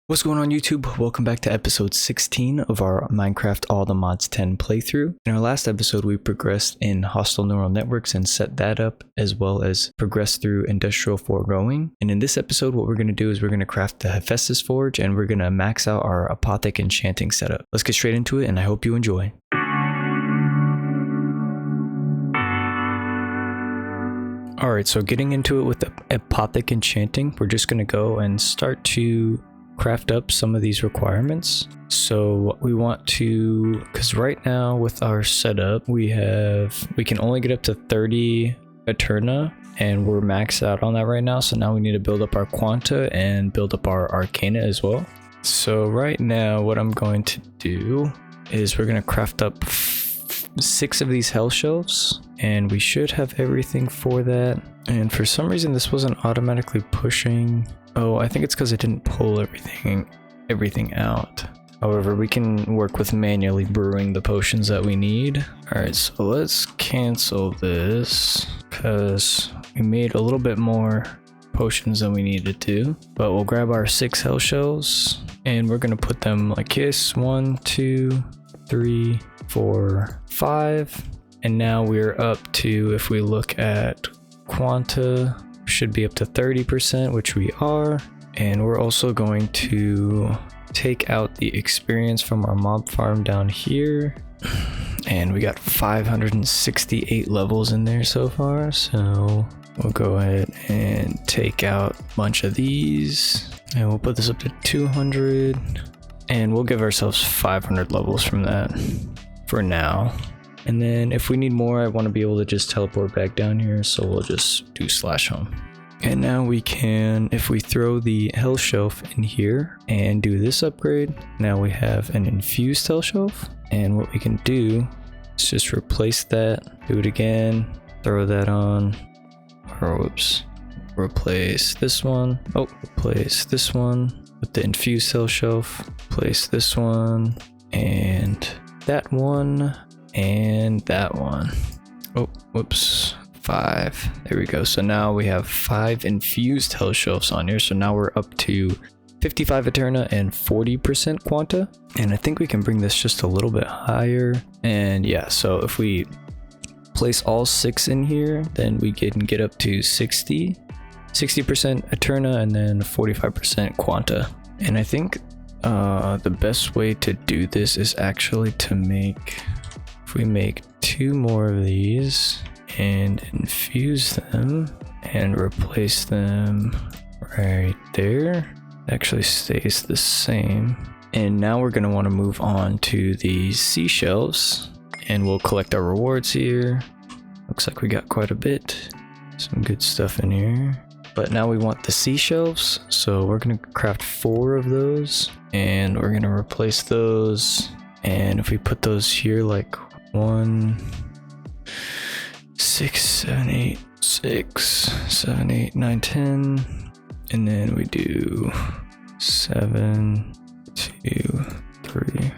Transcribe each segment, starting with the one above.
What's going on YouTube? Welcome back to episode 16 of our Minecraft AlltheMods10 playthrough. In our last episode, we progressed in hostile neural networks and set that up, as well as progressed through industrial foregoing. And in this episode, what we're going to do is we're going to craft the Hephaestus Forge and we're going to max out our Apothic Enchanting setup. Let's get straight into it and I hope you enjoy. Alright, so getting into it with the Apothic Enchanting, we're just going to go and start to craft up some of these requirements. So what we want to, because right now with our setup we can only get up to 30 Eterna and we're maxed out on that right now, so now we need to build up our Quanta and build up our Arcana as well. So right now what I'm going to do is we're going to craft up 6 of these hell shelves and we should have everything for that. And for some reason this wasn't automatically pushing. Oh, I think it's because it didn't pull everything out. However, we can work with manually brewing the potions that we need. Alright, so let's cancel this because we made a little bit more potions than we needed to. But we'll grab our 6 hell shells and we're going to put them like this. 1, 2, 3, 4, 5. And now we're up to, if we look at Quanta, should be up to 30%, which we are. And we're also going to take out the experience from our mob farm down here. And we got 568 levels in there so far. So we'll go ahead and take out a bunch of these. And we'll put this up to 200. And we'll give ourselves 500 levels from that for now. And then if we need more, I want to be able to just teleport back down here, so we'll just do /home. And now we can, if we throw the hell shelf in here and do this upgrade, now we have an infused hell shelf. And what we can do is just replace that, do it again, throw that on, or whoops, replace this one. Oh, replace this one with the infused hell shelf, place this one, and that one. And that one. Oh, whoops. 5. There we go. So now we have 5 infused hell shelves on here. So now we're up to 55 Eterna and 40% Quanta. And I think we can bring this just a little bit higher. And yeah, so if we place all 6 in here, then we can get up to 60% Eterna and then 45% Quanta. And I think the best way to do this is actually to make... If we make 2 more of these and infuse them and replace them right there, it actually stays the same. And now we're going to want to move on to the seashells and we'll collect our rewards here. Looks like we got quite a bit. Some good stuff in here. But now we want the seashells, so we're going to craft 4 of those and we're going to replace those. And if we put those here like 1, 6, 7, 8, 6, 7, 8, 9, 10, and then we do 7, 2, 3,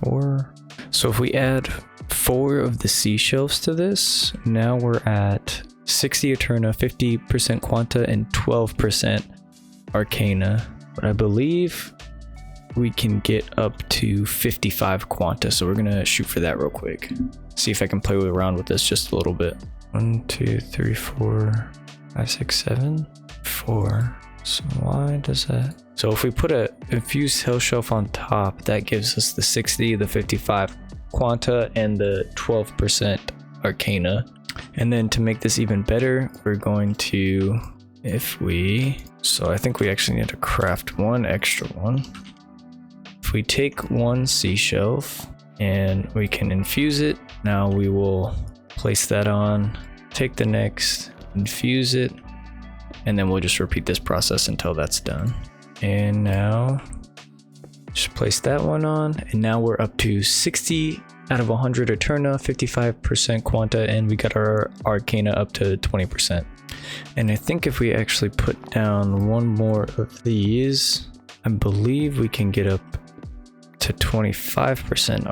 4. So if we add 4 of the seashells to this, now we're at 60 Eterna, 50% Quanta, and 12% Arcana. But I believe we can get up to 55 Quanta, so we're gonna shoot for that real quick. See if I can play around with this just a little bit. 1, 2, 3, 4, 5, 6, 7, 4. So why does that? So if we put a infused hell shelf on top, that gives us the 60, the 55 Quanta, and the 12% Arcana. And then to make this even better, we're going to, so I think we actually need to craft 1 extra one. If we take 1 sea shelf and we can infuse it, now we will place that on, take the next, infuse it, and then we'll just repeat this process until that's done. And now just place that one on, and now we're up to 60 out of 100 Eterna, 55% Quanta, and we got our Arcana up to 20%. And I think if we actually put down 1 more of these, I believe we can get up to 25%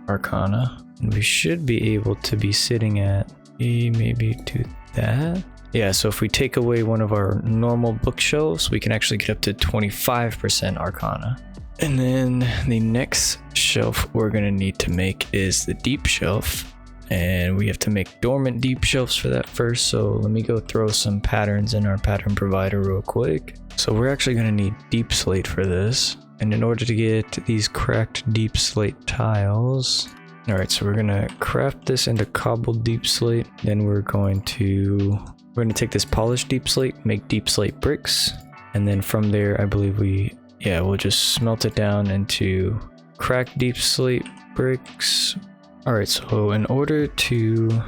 Arcana, and we should be able to be sitting at maybe do that. Yeah, so if we take away one of our normal bookshelves, we can actually get up to 25% Arcana. And then the next shelf we're gonna need to make is the deep shelf. And we have to make dormant deep shelves for that first. So let me go throw some patterns in our pattern provider real quick. So we're actually gonna need deep slate for this. And in order to get these cracked deep slate tiles, all right, so we're gonna craft this into cobbled deep slate. Then we're gonna take this polished deep slate, make deep slate bricks. And then from there, I believe we'll just smelt it down into cracked deep slate bricks. All right, so in order to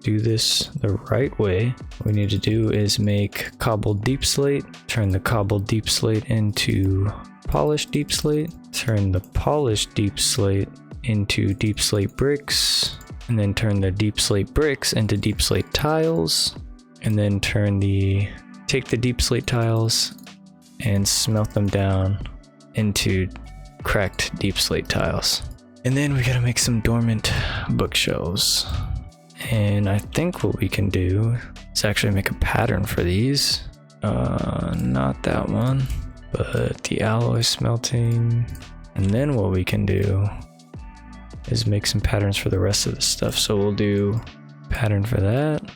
do this the right way, what we need to do is make cobbled deep slate, turn the cobbled deep slate into polished deep slate, turn the polished deep slate into deep slate bricks, and then turn the deep slate bricks into deep slate tiles, and then take the deep slate tiles and smelt them down into cracked deep slate tiles. And then we gotta make some dormant bookshelves. And I think what we can do is actually make a pattern for these. Not that one, but the alloy smelting. And then what we can do is make some patterns for the rest of the stuff. So we'll do pattern for that,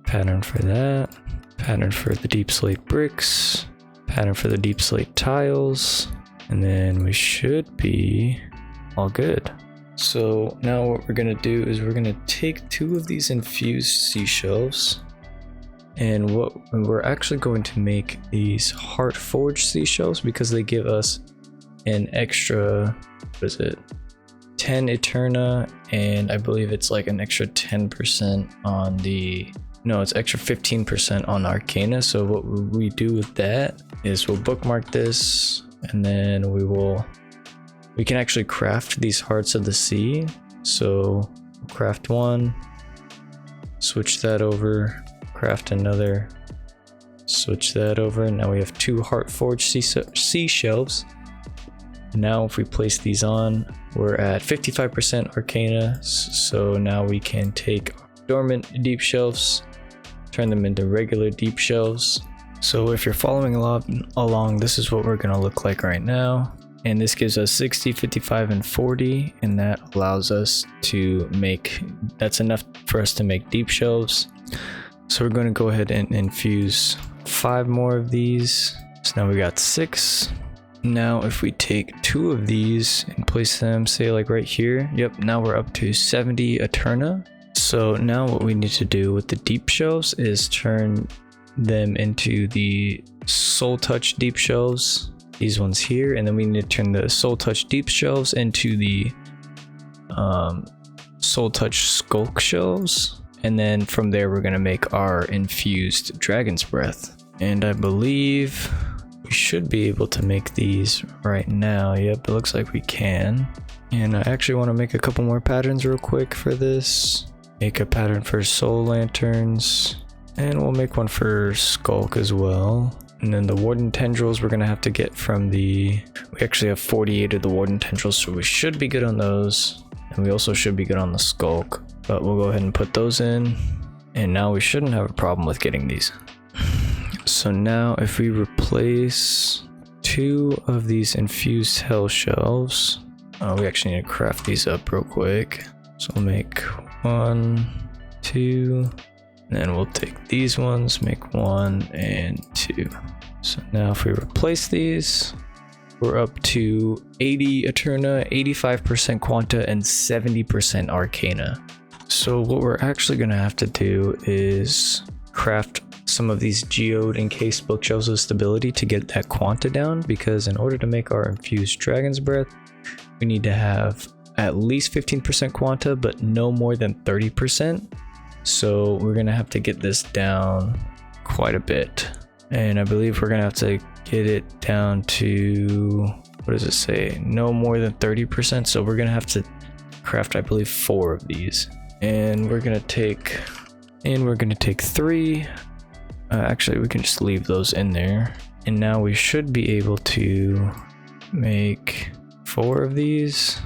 pattern for that, pattern for the deep slate bricks, pattern for the deep slate tiles, and then we should be all good. So now what we're gonna do is we're gonna take 2 of these infused seashells, and we're actually going to make these heart forged seashells because they give us an extra, 10 Eterna, and I believe it's like an extra 10% on it's extra 15% on Arcana. So what we do with that is we'll bookmark this, and then we can actually craft these hearts of the sea. So craft one, switch that over, craft another, switch that over, and now we have 2 heart forged seashells. Now if we place these on, we're at 55% Arcana, so now we can take dormant deep shelves, turn them into regular deep shelves. So if you're following along, this is what we're gonna look like right now. And this gives us 60, 55, and 40, and that allows us to that's enough for us to make deep shelves. So we're going to go ahead and infuse 5 more of these. So now we got 6. Now if we take 2 of these and place them, say like right here, yep, now we're up to 70 Eterna. So now what we need to do with the deep shelves is turn them into the soul touch deep shelves. These ones here, and then we need to turn the soul touch deep shelves into the soul touch skulk shelves, and then from there we're going to make our infused dragon's breath. And I believe we should be able to make these right now. Yep, it looks like we can. And I actually want to make a couple more patterns real quick for this. Make a pattern for soul lanterns, and we'll make one for skulk as well. And then the warden tendrils we're gonna have to get from we actually have 48 of the warden tendrils, so we should be good on those. And we also should be good on the skulk, but we'll go ahead and put those in. And now we shouldn't have a problem with getting these. So now if we replace 2 of these infused hell shelves, we actually need to craft these up real quick. So we'll make 1, 2, and then we'll take these ones, make 1 and 2. So now if we replace these, we're up to 80 Eterna, 85% Quanta, and 70% Arcana. So what we're actually gonna have to do is craft some of these geode encased bookshelves of stability to get that Quanta down, because in order to make our infused dragon's breath, we need to have at least 15% Quanta, but no more than 30%. So we're gonna have to get this down quite a bit, and I believe we're gonna have to get it down to, what does it say, no more than 30%. So we're gonna have to craft, I believe, 4 of these, and we're gonna take 3. Actually, we can just leave those in there, and now we should be able to make 4 of these.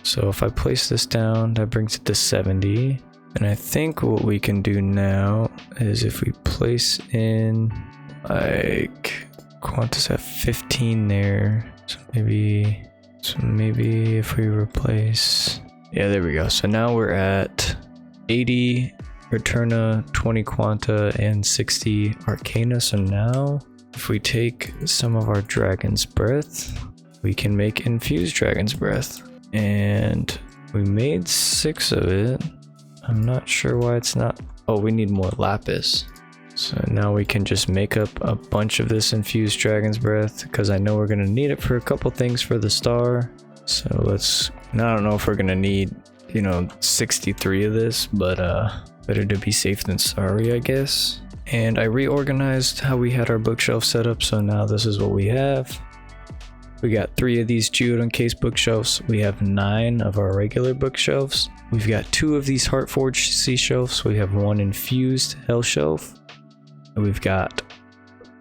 So if I place this down, that brings it to 70. And I think what we can do now is if we place in like Quantas have 15 there. So maybe if we replace, yeah, there we go. So now we're at 80 Returna, 20 Quanta, and 60 Arcana. So now if we take some of our Dragon's Breath, we can make infused Dragon's Breath. And we made 6 of it. I'm not sure why it's not. Oh, we need more lapis. So now we can just make up a bunch of this infused Dragon's Breath, because I know we're going to need it for a couple things for the star. So let's, and I don't know if we're going to need, 63 of this, but better to be safe than sorry, I guess. And I reorganized how we had our bookshelf set up, so now this is what we have. We got 3 of these geode case bookshelves. We have 9 of our regular bookshelves. We've got 2 of these Heartforged sea shelves. We have 1 infused hell shelf. And we've got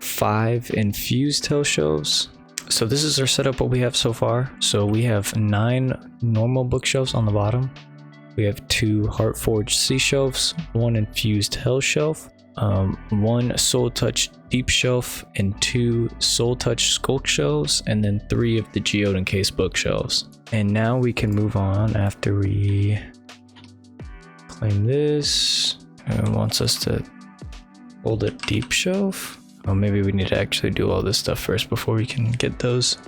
5 infused hell shelves. So this is our setup, what we have so far. So we have 9 normal bookshelves on the bottom. We have 2 Heartforged sea shelves, 1 infused hell shelf, 1 Soul Touch deep shelf, and 2 Soul Touch skulk shelves, and then 3 of the geode encased bookshelves. And now we can move on after we claim this. It wants us to hold a deep shelf. Oh, maybe we need to actually do all this stuff first before we can get those.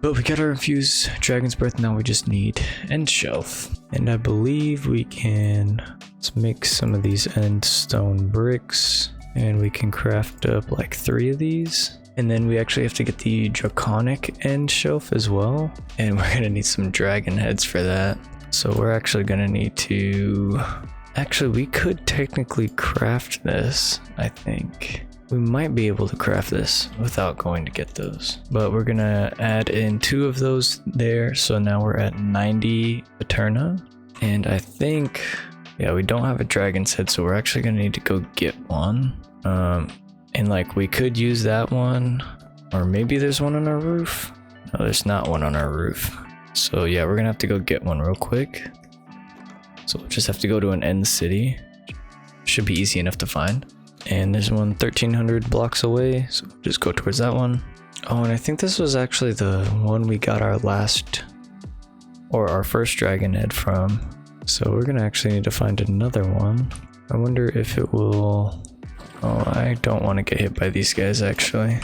But we got our infused Dragon's Breath, now we just need end shelf. And I believe we can, let's make some of these end stone bricks, and we can craft up like 3 of these. And then we actually have to get the draconic end shelf as well. And we're gonna need some dragon heads for that. So we're actually gonna need to, actually we could technically craft this, I think. We might be able to craft this without going to get those, but we're gonna add in 2 of those there. So now we're at 90 Eterna, and I think, yeah, we don't have a dragon's head, so we're actually gonna need to go get one. And like we could use that one, or maybe there's one on our roof. No, there's not one on our roof. So yeah, we're gonna have to go get one real quick. So we'll just have to go to an end city. Should be easy enough to find. And there's one 1300 blocks away, so we'll just go towards that one. Oh, and I think this was actually the one we got our last, or our first dragon head from. So we're gonna actually need to find another one. I wonder if it will, oh, I don't want to get hit by these guys actually.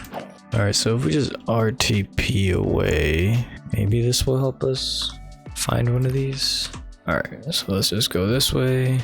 Alright, so if we just RTP away, maybe this will help us find one of these. Alright, so let's just go this way.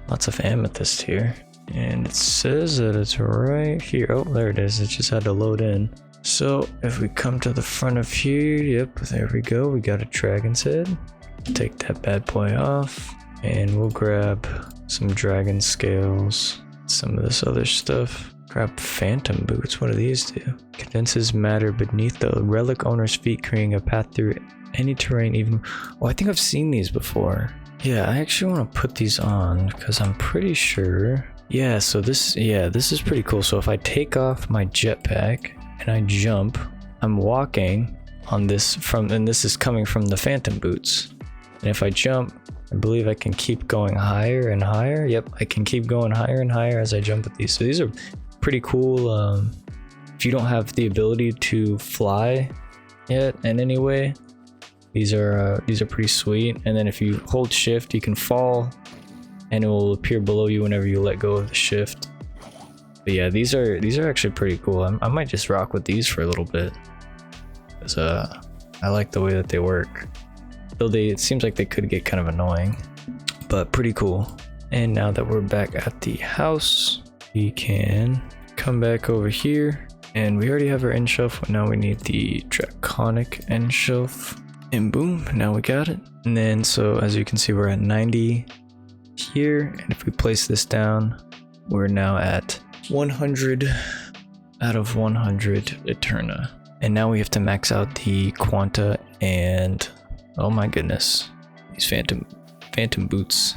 Lots of amethyst here. And it says that it's right here. Oh, there it is. It just had to load in. So if we come to the front of here, yep, there we go. We got a dragon's head. Take that bad boy off. And we'll grab some dragon scales. Some of this other stuff. Grab phantom boots. What do these do? Condenses matter beneath the relic owner's feet, creating a path through any terrain, even... Oh, I think I've seen these before. Yeah, I actually want to put these on because I'm pretty sure... Yeah, so this is pretty cool. So if I take off my jetpack and I jump, I'm walking on this and this is coming from the phantom boots. And if I jump, I believe I can keep going higher and higher. Yep, I can keep going higher and higher as I jump with these. So these are pretty cool. If you don't have the ability to fly yet in any way, these are pretty sweet. And then if you hold shift, you can fall, and it will appear below you whenever you let go of the shift. But yeah, these are actually pretty cool. I might just rock with these for a little bit, because I like the way that they work. Though it seems like they could get kind of annoying, but pretty cool. And now that we're back at the house, we can come back over here, and we already have our end shelf, but now we need the draconic end shelf. And boom, now we got it. And then so as you can see, we're at 90 here, and if we place this down, we're now at 100 out of 100 Eterna. And now we have to max out the Quanta and, oh my goodness, these phantom boots.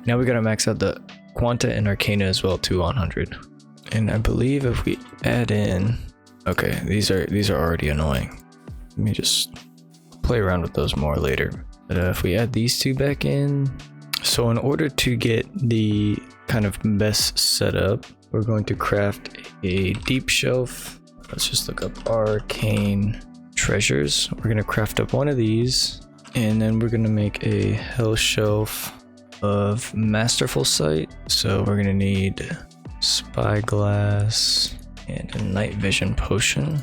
Now we gotta max out the Quanta and Arcana as well to 100. And I believe if we add in, okay, these are already annoying. Let me just play around with those more later. But if we add these 2 back in, So in order to get the kind of best setup, we're going to craft a deep shelf. Let's just look up arcane treasures. We're going to craft up one of these, and then we're going to make a hell shelf of masterful sight. So we're going to need spyglass and a night vision potion,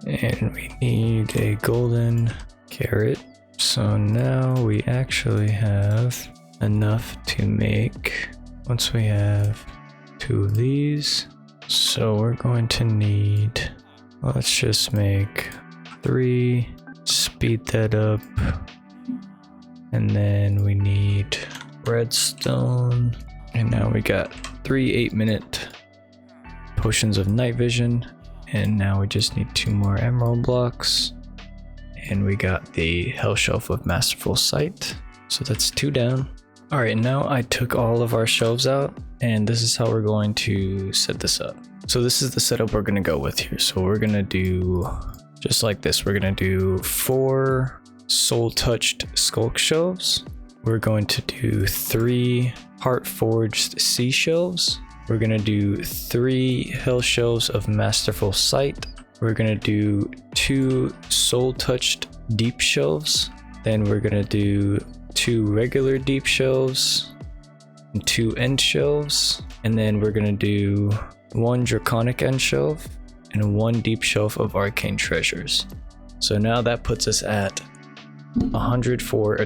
and we need a golden carrot. So now we actually have enough to make, once we have 2 of these, so we're going to need, let's just make 3, speed that up, and then we need redstone, and now we got 3 8-minute potions of night vision, and now we just need 2 more emerald blocks, and we got the hell shelf of masterful sight. So that's 2 down. All right, now I took all of our shelves out, and this is how we're going to set this up. So this is the setup we're gonna go with here. So we're gonna do just like this. We're gonna do 4 soul touched skulk shelves. We're going to do 3 heart forged sea shelves. We're gonna do 3 hell shelves of masterful sight. We're gonna do 2 soul touched deep shelves. Then we're gonna do 2 regular deep shelves and 2 end shelves, and then we're gonna do 1 draconic end shelf and 1 deep shelf of arcane treasures. So now that puts us at 100 for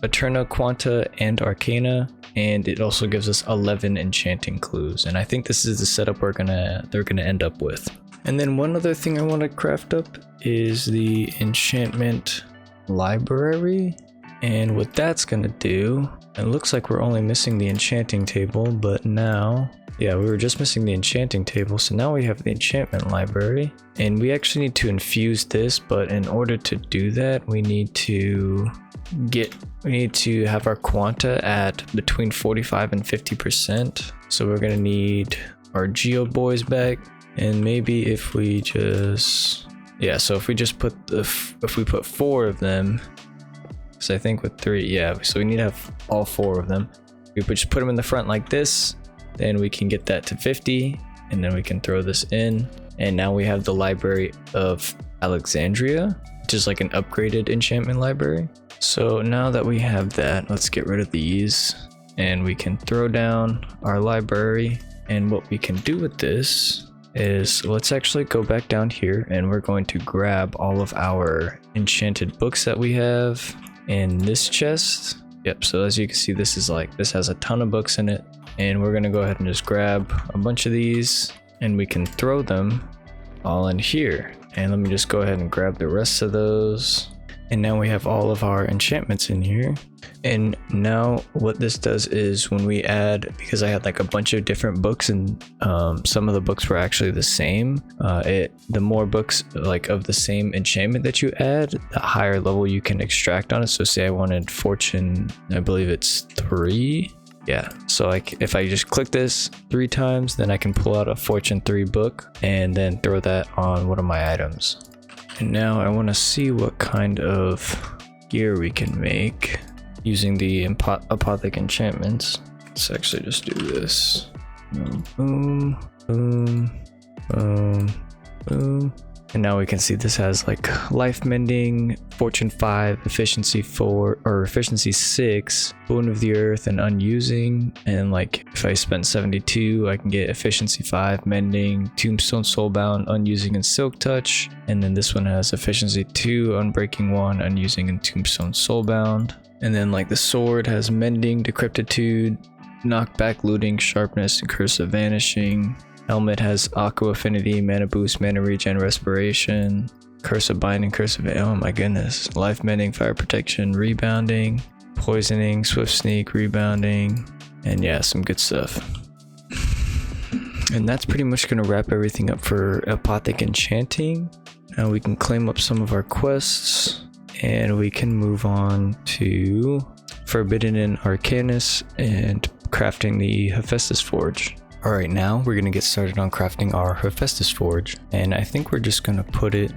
Eterna, Quanta, and Arcana, and it also gives us 11 enchanting clues. And I think this is the setup they're gonna end up with. And then one other thing I want to craft up is the enchantment library. And what that's gonna do, it looks like we're only missing the enchanting table, but now, yeah, we were just missing the enchanting table, so now we have the enchantment library. And we actually need to infuse this, but in order to do that, we need to have our quanta at between 45 and 50%. So we're gonna need our geo boys back, and maybe if we just, yeah, so if we just put if we put 4 of them, so I think with 3, yeah, so we need to have all 4 of them. We just put them in the front like this, then we can get that to 50, and then we can throw this in. And now we have the library of Alexandria, which is like an upgraded enchantment library. So now that we have that, let's get rid of these, and we can throw down our library. And what we can do with this is, let's actually go back down here, and we're going to grab all of our enchanted books that we have in this chest. Yep, so as you can see, this has a ton of books in it, and we're gonna go ahead and just grab a bunch of these, and we can throw them all in here. And let me just go ahead and grab the rest of those, and now we have all of our enchantments in here. And now what this does is, when we add, because I had like a bunch of different books, and some of the books were actually the same, the more books like of the same enchantment that you add, the higher level you can extract on it. So say I wanted fortune, I believe it's 3, yeah, so like if I just click this 3 times, then I can pull out a fortune 3 book and then throw that on one of my items. And now I want to see what kind of gear we can make using the Apothic enchantments. Let's actually just do this. Boom, boom, boom, boom. And now we can see this has like life mending, fortune 5, efficiency 4, or efficiency 6, boon of the earth, and unusing. And like if I spend 72, I can get efficiency 5, mending, tombstone soulbound, unusing, and silk touch. And then this one has efficiency 2, unbreaking 1, unusing, and tombstone soulbound. And then like the sword has mending, decryptitude, knockback, looting, sharpness, and curse of vanishing. Helmet has aqua affinity, mana boost, mana regen, respiration, curse of binding, curse of, oh my goodness, life mending, fire protection, rebounding, poisoning, swift sneak, rebounding, and yeah, some good stuff. And that's pretty much gonna wrap everything up for Apothic Enchanting. Now we can claim up some of our quests, and we can move on to Forbidden and Arcanus and crafting the Hephaestus Forge. Alright, now we're going to get started on crafting our Hephaestus Forge, and I think we're just going to put it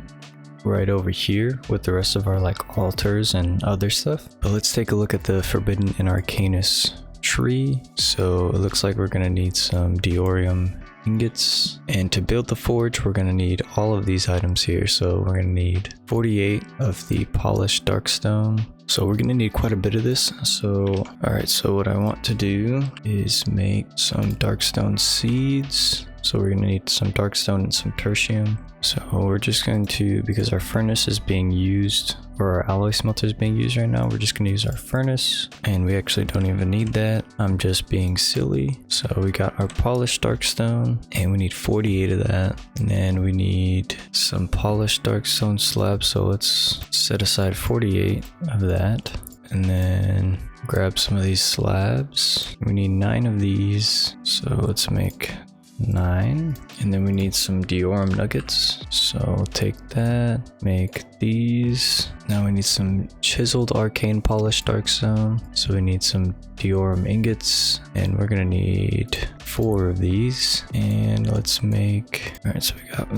right over here with the rest of our like altars and other stuff. But let's take a look at the Forbidden and Arcanus tree. So it looks like we're gonna need some Diorium ingots, and to build the forge we're going to need all of these items here. So we're going to need 48 of the polished darkstone, so we're going to need quite a bit of this. So alright, so what I want to do is make some darkstone seeds. So we're going to need some darkstone and some tertium. So we're just going to, because our furnace is being used, or our alloy smelter is being used right now, we're just going to use our furnace, and we actually don't even need that. I'm just being silly. So we got our polished darkstone, and we need 48 of that, and then we need some polished darkstone slabs. So let's set aside 48 of that, and then grab some of these slabs. We need 9 of these, so let's make 9, and then we need some Diorium nuggets, so take that, make these. Now we need some chiseled arcane polished darkstone, so we need some Diorium ingots, and we're gonna need 4 of these. And let's make, all right, so we got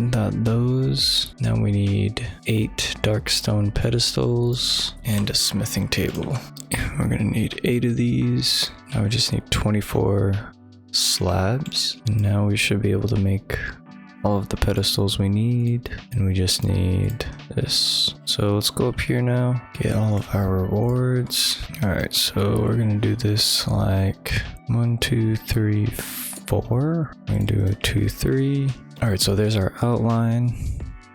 those. Now we need 8 darkstone pedestals and a smithing table. We're gonna need 8 of these. Now we just need 24 slabs, and now we should be able to make all of the pedestals we need, and we just need this. So let's go up here now, get all of our rewards. All right, so we're gonna do this like 1 2 3 4. We're gonna do a 2 3. All right, so there's our outline,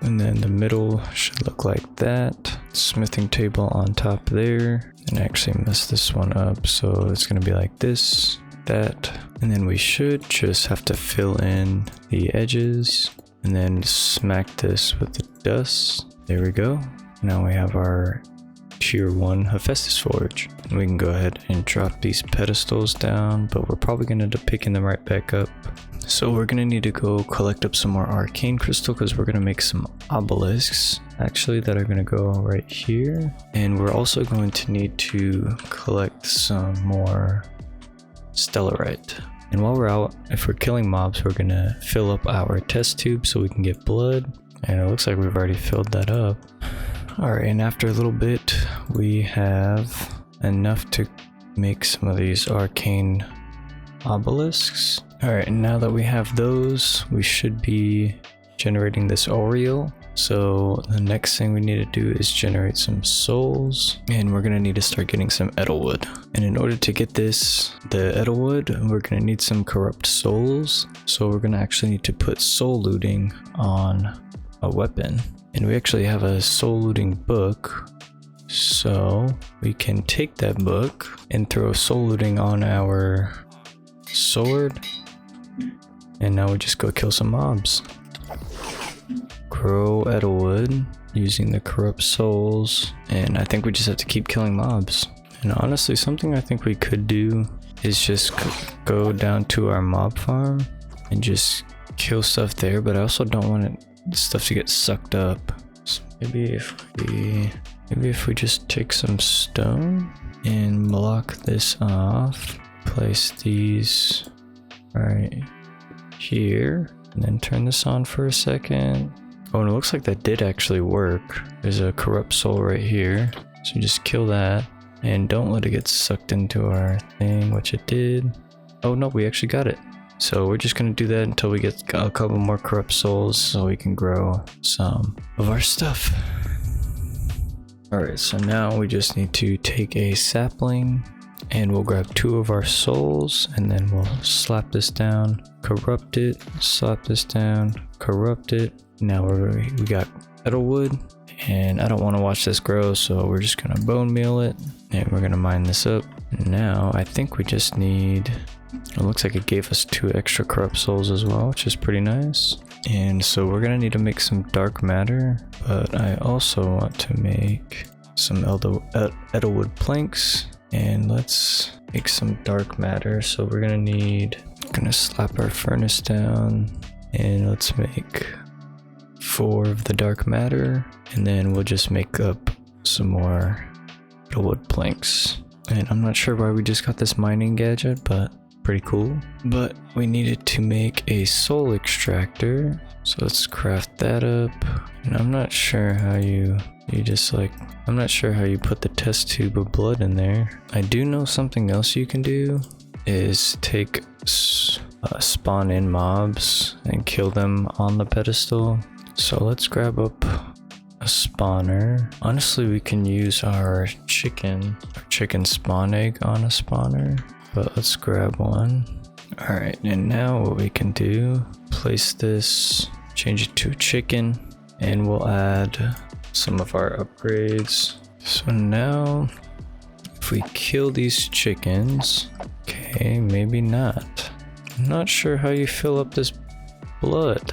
and then the middle should look like that. Smithing table on top there, and I actually messed this one up, so it's gonna be like this, that, and then we should just have to fill in the edges and then smack this with the dust. There we go. Now we have our tier 1 Hephaestus Forge. And we can go ahead and drop these pedestals down, but we're probably gonna end up picking them right back up. So we're gonna need to go collect up some more arcane crystal, because we're gonna make some obelisks actually that are gonna go right here. And we're also going to need to collect some more stellarite. And while we're out, if we're killing mobs, we're gonna fill up our test tube so we can get blood, and it looks like we've already filled that up. All right, and after a little bit we have enough to make some of these arcane obelisks. All right, and now that we have those, we should be generating this Oriole. So the next thing we need to do is generate some souls, and we're gonna need to start getting some Edelwood. And in order to get this, the Edelwood, we're gonna need some corrupt souls. So we're gonna actually need to put soul looting on a weapon. And we actually have a soul looting book, so we can take that book and throw soul looting on our sword, and now we just go kill some mobs. Grow Edelwood using the corrupt souls, and I think we just have to keep killing mobs. And honestly, something I think we could do is just go down to our mob farm and just kill stuff there, but I also don't want stuff to get sucked up. So maybe if we just take some stone and block this off, place these right here, and then turn this on for a second. Oh, and it looks like that did actually work. There's a corrupt soul right here, so just kill that and don't let it get sucked into our thing, which it did. Oh no, we actually got it. So we're just gonna do that until we get a couple more corrupt souls so we can grow some of our stuff. Alright, so now we just need to take a sapling, and we'll grab 2 of our souls, and then we'll slap this down, corrupt it, slap this down, corrupt it. Now we got Edelwood, and I don't want to watch this grow, so we're just gonna bone meal it, and we're gonna mine this up. Now I think we just need, it looks like it gave us 2 extra corrupt souls as well, which is pretty nice. And so we're gonna need to make some dark matter, but I also want to make some Edelwood planks, and let's make some dark matter. So we're gonna slap our furnace down, and let's make 4 of the dark matter, and then we'll just make up some more Edelwood planks. And I'm not sure why we just got this mining gadget, but pretty cool. But we needed to make a soul extractor. So let's craft that up. And I'm not sure how I'm not sure how you put the test tube of blood in there. I do know something else you can do is take spawn in mobs and kill them on the pedestal. So let's grab up a spawner. Honestly, we can use our chicken spawn egg on a spawner, but let's grab one. All right, and now what we can do, place this, change it to a chicken, and we'll add some of our upgrades. So now if we kill these chickens, okay, maybe not. I'm not sure how you fill up this blood.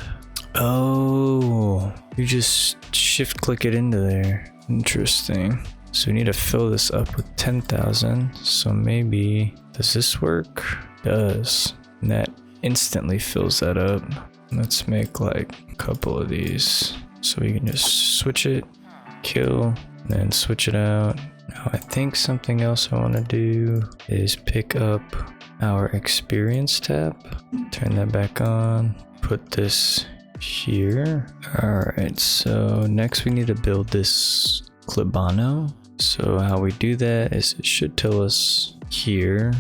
Oh, you just shift click it into there. Interesting. So we need to fill this up with 10,000. So maybe, does this work? Does. And that instantly fills that up. Let's make like a couple of these. So we can just switch it, kill, and then switch it out. Now I think something else I want to do is pick up our experience tab, turn that back on, put this here. Alright, so next we need to build this Clibano. So how we do that is it should tell us here.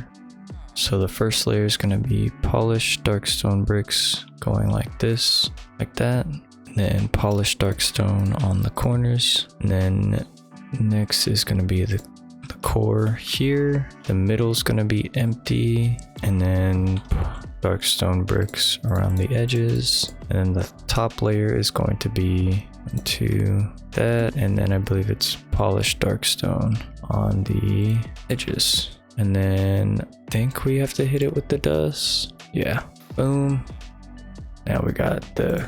So the first layer is going to be polished dark stone bricks going like this, like that. And then polished dark stone on the corners. And then next is going to be the core here. The middle is going to be empty. And then dark stone bricks around the edges. And then the top layer is going to be into that. And then I believe it's polished dark stone on the edges. And then I think we have to hit it with the dust. Yeah, boom. Now we got the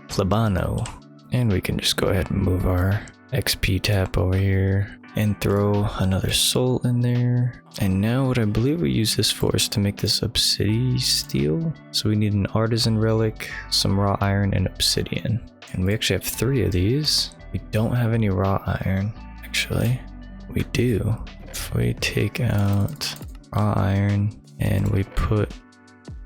Clibano. And we can just go ahead and move our XP tap over here and throw another soul in there. And now what I believe we use this for is to make this obsidian steel. So we need an artisan relic, some raw iron, and obsidian. And we actually have 3 of these. We don't have any raw iron, actually. We do. If we take out raw iron and we put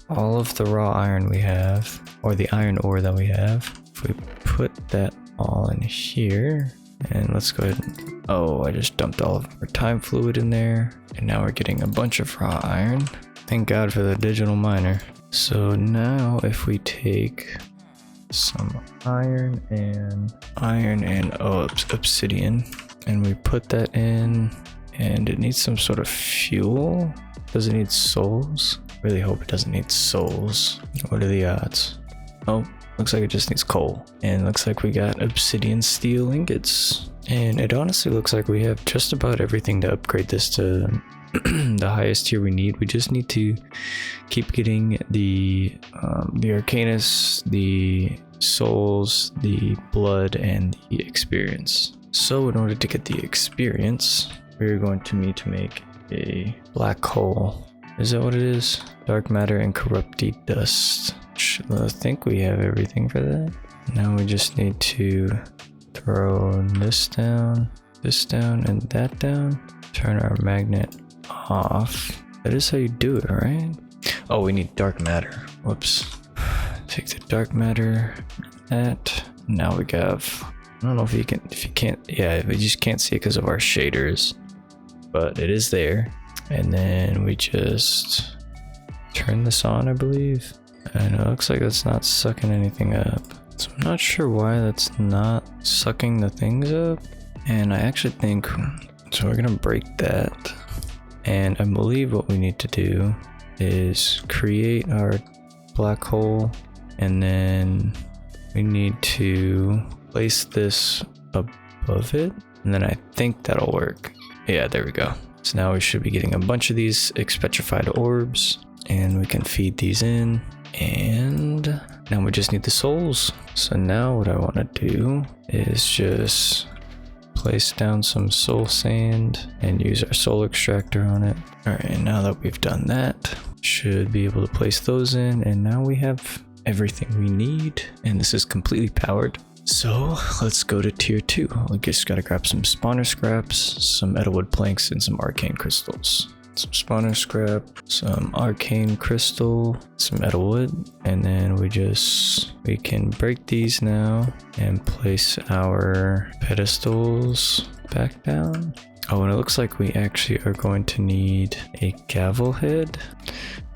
all of the raw iron we have, or the iron ore that we have, if we put that all in here, and let's go ahead and, oh, I just dumped all of our time fluid in there, and now we're getting a bunch of raw iron. Thank God for the digital miner. So now if we take some iron and obsidian, and we put that in, and it needs some sort of fuel. Does it need souls? Really hope it doesn't need souls. What are the odds? Oh, looks like it just needs coal. And looks like we got obsidian steel ingots. And it honestly looks like we have just about everything to upgrade this to the highest tier we need. We just need to keep getting the Arcanus, the souls, the blood, and the experience. So in order to get the experience, we're going to need to make a black hole. Is that what it is? Dark matter and corrupted dust. I think we have everything for that. Now we just need to throw this down, and that down. Turn our magnet off. That is how you do it, right? Oh, we need dark matter. Whoops. Take the dark matter. That. Now we have. I don't know if you can't. Yeah, we just can't see it because of our shaders. But it is there. And then we just turn this on, I believe. And it looks like that's not sucking anything up. So I'm not sure why that's not sucking the things up. And I actually think, so we're gonna break that. And I believe what we need to do is create our black hole. And then we need to place this above it. And then I think that'll work. Yeah, there we go. So now we should be getting a bunch of these petrified orbs, and we can feed these in. And now we just need the souls. So now what I want to do is just place down some soul sand and use our soul extractor on it. All right, now that we've done that, should be able to place those in, and now we have everything we need, and this is completely powered. So let's go to tier 2. We just gotta grab some spawner scraps, some metalwood planks, and some arcane crystals. some spawner scrap, some arcane crystal, some metal wood, and then we can break these now and place our pedestals back down. Oh, and it looks like we actually are going to need a gavel head.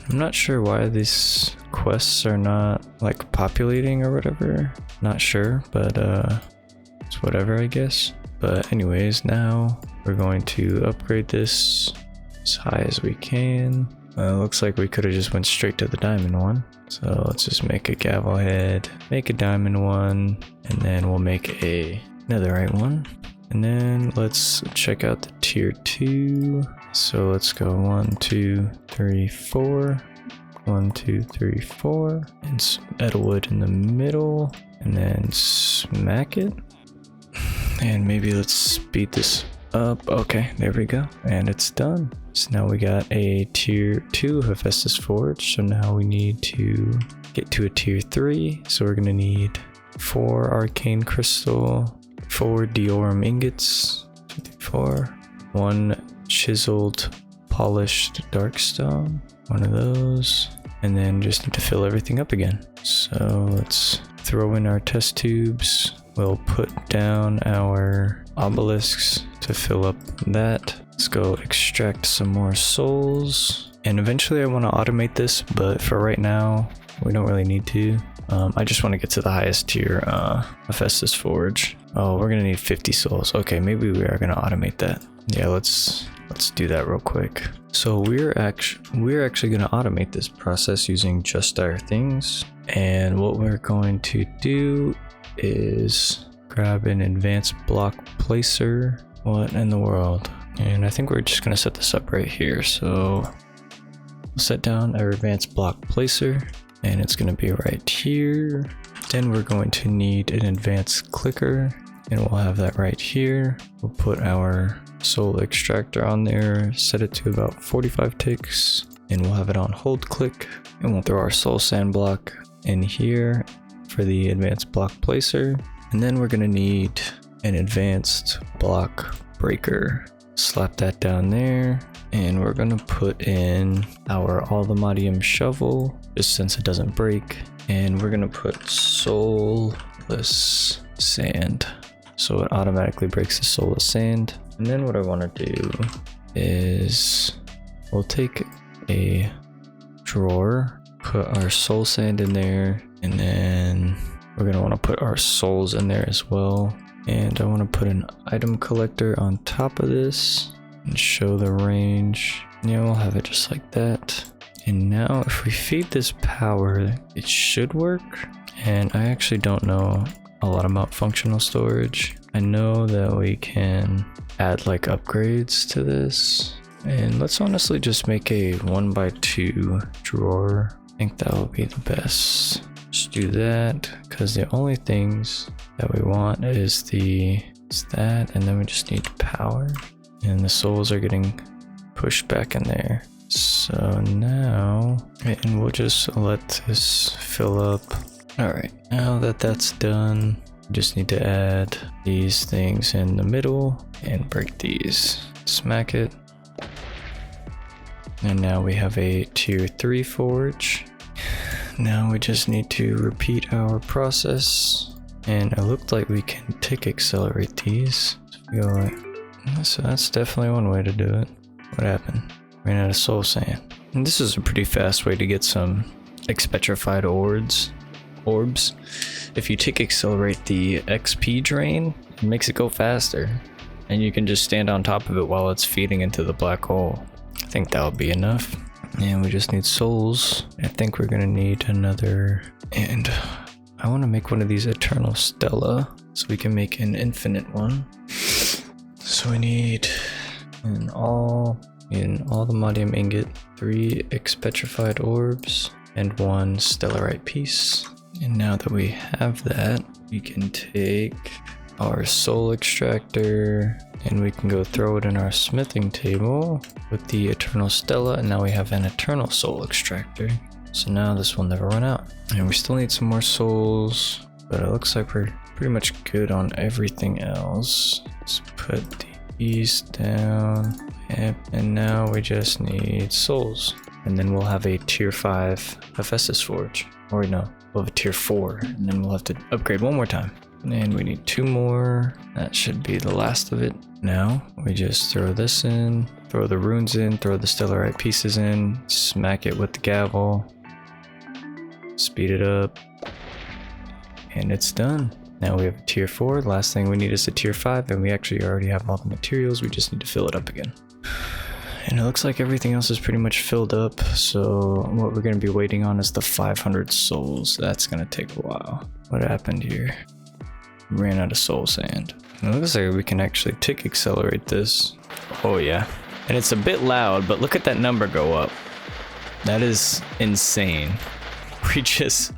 I'm not sure why these quests are not like populating or whatever. Not sure, but it's whatever, I guess. But anyways, now we're going to upgrade this as high as we can. Looks like we could have just went straight to the diamond one. So let's just make a gavel head, make a diamond one, and then we'll make a netherite one. And then let's check out the tier 2. So let's go 1, 2, 3, 4. 1, 2, 3, 4. And some metal wood in the middle. And then smack it. And maybe let's speed this up. Okay, there we go. And it's done. So now we got a tier 2 Hephaestus Forge. So now we need to get to a tier 3. So we're gonna need 4 arcane crystal, 4 diorum ingots, 4, 1 chiseled polished darkstone, 1 of those, and then just need to fill everything up again. So let's throw in our test tubes. We'll put down our obelisks to fill up that. Let's go extract some more souls. And eventually I want to automate this, but for right now, we don't really need to. I just want to get to the highest tier Hephaestus Forge. Oh, we're gonna need 50 souls. Okay, maybe we are gonna automate that. Yeah, let's do that real quick. So we're actually gonna automate this process using just our things. And what we're going to do is grab an advanced block placer. What in the world? And I think we're just gonna set this up right here. So we'll set down our advanced block placer, and it's gonna be right here. Then we're going to need an advanced clicker, and we'll have that right here. We'll put our soul extractor on there, set it to about 45 ticks, and we'll have it on hold click, and we'll throw our soul sand block in here for the advanced block placer. And then we're gonna need an advanced block breaker. Slap that down there, and we're gonna put in our AlltheMods10 shovel, just since it doesn't break. And we're gonna put soulless sand, so it automatically breaks the soulless sand. And then what I want to do is we'll take a drawer, put our soul sand in there, and then we're gonna want to put our souls in there as well. And I want to put an item collector on top of this and show the range. Yeah, we'll have it just like that. And now if we feed this power, it should work. And I actually don't know a lot about functional storage. I know that we can add like upgrades to this. And let's honestly just make a 1x2 drawer. I think that would be the best. Just do that, because the only things that we want is that, and then we just need power. And the souls are getting pushed back in there. So now, and we'll just let this fill up. All right, now that that's done, we just need to add these things in the middle and break these. Smack it. And now we have a tier 3 forge. Now we just need to repeat our process. And it looked like we can tick accelerate these. So that's definitely one way to do it. What happened? Ran out of soul sand. And this is a pretty fast way to get some expetrified orbs. If you tick accelerate the XP drain, it makes it go faster. And you can just stand on top of it while it's feeding into the black hole. I think that would be enough. And we just need souls. I think we're gonna need another, and I want to make one of these eternal stella so we can make an infinite one. So we need an AlltheMods10 ingot, 3 expetrified orbs, and 1 stellarite piece. And now that we have that, we can take our soul extractor and we can go throw it in our smithing table with the eternal stella, and now we have an eternal soul extractor. So now this will never run out. And we still need some more souls, but it looks like we're pretty much good on everything else. Let's put these down. Yep, and now we just need souls. And then we'll have a tier 5 Hephaestus Forge. Or no, we'll have a tier 4, and then we'll have to upgrade one more time. And we need 2 more. That should be the last of it. Now we just throw this in, throw the runes in, throw the stellarite pieces in, smack it with the gavel, speed it up, and it's done. Now we have a tier 4. The last thing we need is a tier 5, and we actually already have all the materials. We just need to fill it up again. And it looks like everything else is pretty much filled up, so what we're going to be waiting on is the 500 souls. That's going to take a while. What happened here? Ran out of soul sand. And it looks like we can actually tick accelerate this. Oh yeah. And it's a bit loud, but look at that number go up. That is insane. We just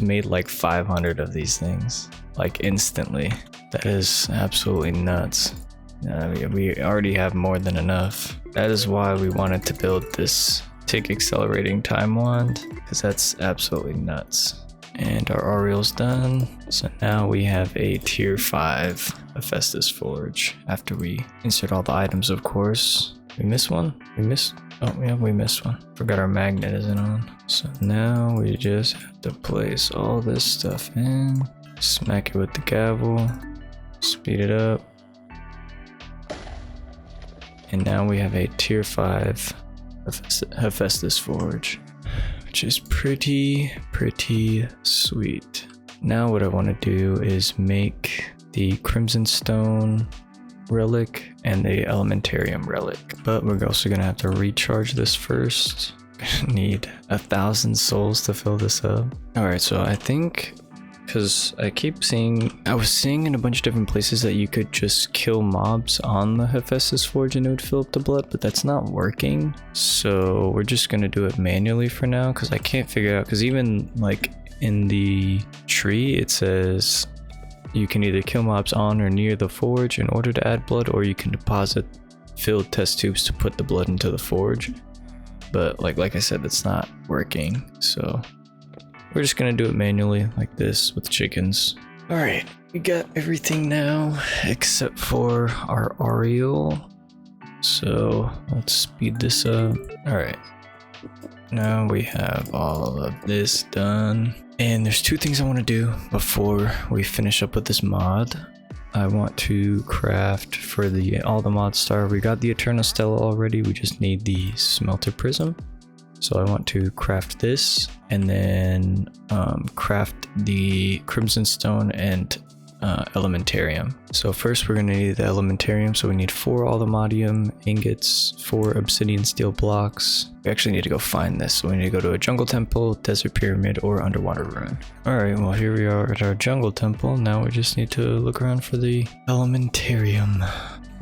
made like 500 of these things, like instantly. That is absolutely nuts. We already have more than enough. That is why we wanted to build this tick accelerating time wand, because that's absolutely nuts. And our Aureol's done. So now we have a tier 5 Hephaestus Forge after we insert all the items, of course. We missed one? Oh yeah, we missed one. Forgot our magnet isn't on. So now we just have to place all this stuff in, smack it with the gavel, speed it up. And now we have a tier 5 Hephaestus Forge, which is pretty sweet. Now what I want to do is make the Crimson Stone relic and the Elementarium relic, but we're also gonna have to recharge this first. Need 1,000 souls to fill this up. All right, so I think, because I was seeing in a bunch of different places that you could just kill mobs on the Hephaestus Forge and it would fill up the blood, but that's not working. So we're just gonna do it manually for now, because I can't figure out, because even like in the tree it says you can either kill mobs on or near the forge in order to add blood, or you can deposit filled test tubes to put the blood into the forge. But like I said, that's not working. So we're just gonna do it manually like this with chickens. All right, we got everything now except for our Aureol. So let's speed this up. All right, now we have all of this done. And there's 2 things I want to do before we finish up with this mod. I want to craft for the AlltheMods star. We got the Eternal Stella already. We just need the Smelter Prism. So I want to craft this and then craft the Crimson Stone and Elementarium. So first we're going to need the Elementarium. So we need 4 AlltheModium ingots, 4 obsidian steel blocks. We actually need to go find this. So we need to go to a jungle temple, desert pyramid, or underwater ruin. Alright, well here we are at our jungle temple. Now we just need to look around for the Elementarium.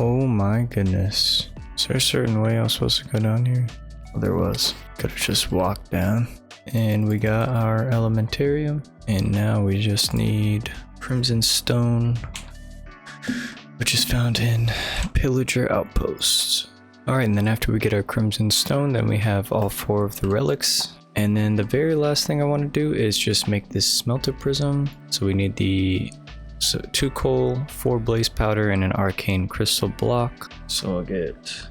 Oh my goodness. Is there a certain way I was supposed to go down here? Well, there was. Could have just walked down. And we got our Elementarium. And now we just need Crimson Stone, which is found in Pillager Outposts. Alright, and then after we get our Crimson Stone, then we have all 4 of the relics. And then the very last thing I want to do is just make this Smelter Prism. So we need the 2 coal, 4 blaze powder, and an arcane crystal block. So I'll get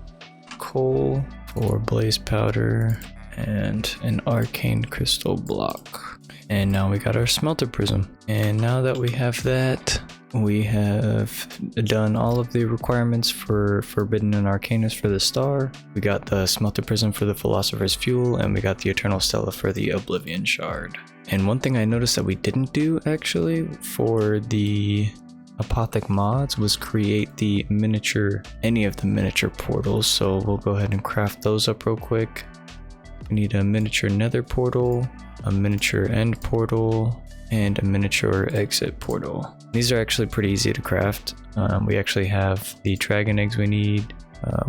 coal, 4 blaze powder, and an arcane crystal block. And now we got our Smelter Prism. And now that we have that, we have done all of the requirements for Forbidden and Arcanus for the star. We got the Smelter Prism for the Philosopher's Fuel, and we got the Eternal Stella for the Oblivion Shard. And one thing I noticed that we didn't do actually for the Apothic mods was create any of the miniature portals. So we'll go ahead and craft those up real quick. We need a miniature nether portal, a miniature end portal, and a miniature exit portal. These are actually pretty easy to craft. We actually have the dragon eggs we need.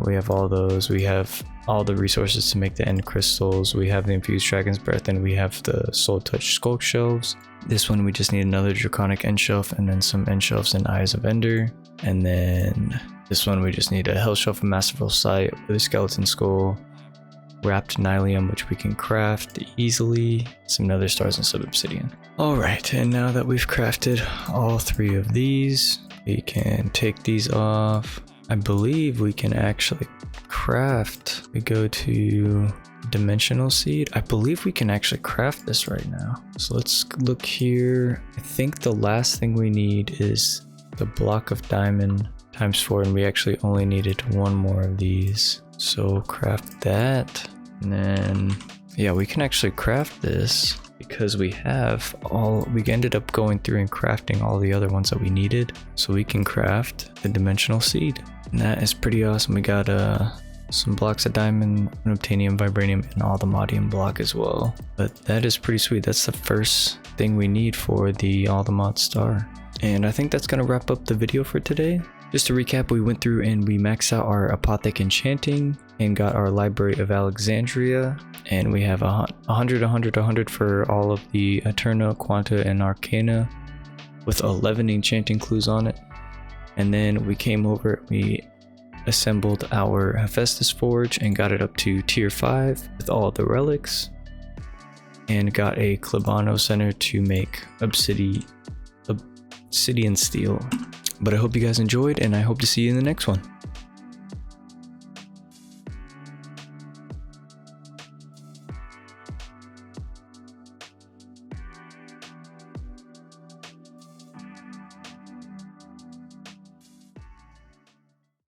We have all those. We have all the resources to make the end crystals. We have the infused dragon's breath, and we have the soul touch skulk shelves. This one we just need another draconic end shelf, and then some end shelves and eyes of ender. And then this one we just need a hell shelf, a masterful sight with a skeleton skull, wrapped nylium, which we can craft easily, some nether stars and some obsidian. Alright, and now that we've crafted all 3 of these, we can take these off, I believe we can actually craft. We go to dimensional seed. I believe we can actually craft this right now. So let's look here. I think the last thing we need is the block of diamond ×4, and we actually only needed one more of these. So craft that, and then yeah, we can actually craft this because we ended up going through and crafting all the other ones that we needed. So we can craft the dimensional seed, and that is pretty awesome. We got some blocks of diamond, unobtainium, vibranium, and AlltheMods block as well. But that is pretty sweet. That's the first thing we need for the AlltheMods star. And I think that's gonna wrap up the video for today. Just to recap, we went through and we maxed out our Apothic Enchanting and got our Library of Alexandria, and we have 100, 100, 100 for all of the Eterna, Quanta, and Arcana with 11 enchanting clues on it. And then we came over, we assembled our Hephaestus Forge and got it up to tier 5 with all the relics, and got a Klebano Center to make obsidian steel. But I hope you guys enjoyed, and I hope to see you in the next one.